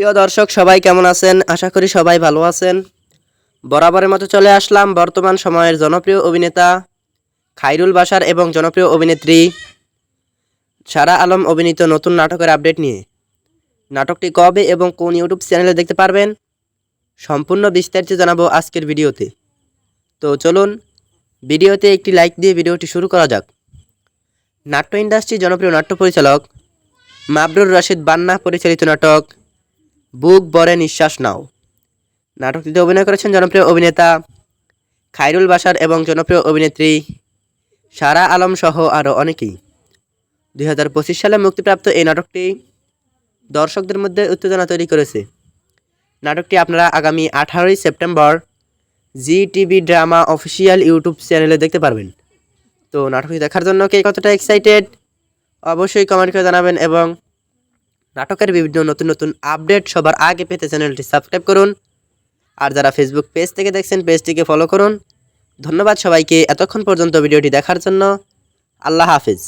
প্রিয় দর্শক সবাই কেমন আছেন? আশা করি সবাই ভালো আছেন। বরাবরের মতো চলে আসলাম বর্তমান সময়ের জনপ্রিয় অভিনেতা খায়রুল বাশার এবং জনপ্রিয় অভিনেত্রী সারা আলম অভিনীত নতুন নাটকের আপডেট নিয়ে। নাটকটি কবে এবং কোন ইউটিউব চ্যানেলে দেখতে পারবেন সম্পূর্ণ বিস্তারিত জানাবো আজকের ভিডিওতে। তো চলুন ভিডিওতে একটি লাইক দিয়ে ভিডিওটি শুরু করা যাক। নাট্য ইন্ডাস্ট্রির জনপ্রিয় নাট্য পরিচালক মাবরুর রশিদ বান্না পরিচালিত নাটক বুক ভরে নিঃশ্বাস নাও। নাটকটিতে অভিনয় করেছেন জনপ্রিয় অভিনেতা খায়রুল বাশার এবং জনপ্রিয় অভিনেত্রী সারা আলম সহ আরও অনেকেই। 2025 সালে মুক্তিপ্রাপ্ত এই নাটকটি দর্শকদের মধ্যে উত্তেজনা তৈরি করেছে। নাটকটি আপনারা আগামী 18ই সেপ্টেম্বর জি টিভি ড্রামা অফিসিয়াল ইউটিউব চ্যানেলে দেখতে পারবেন। তো নাটকটি দেখার জন্য কে কতটা এক্সাইটেড অবশ্যই কমেন্ট করে জানাবেন এবং নাটকের বিভিন্ন নতুন নতুন আপডেট সবার আগে পেতে চ্যানেলটি সাবস্ক্রাইব করুন। আর যারা ফেসবুক পেজ থেকে দেখছেন পেজটিকে ফলো করুন। ধন্যবাদ সবাইকে এতক্ষণ পর্যন্ত ভিডিওটি দেখার জন্য। আল্লাহ হাফিজ।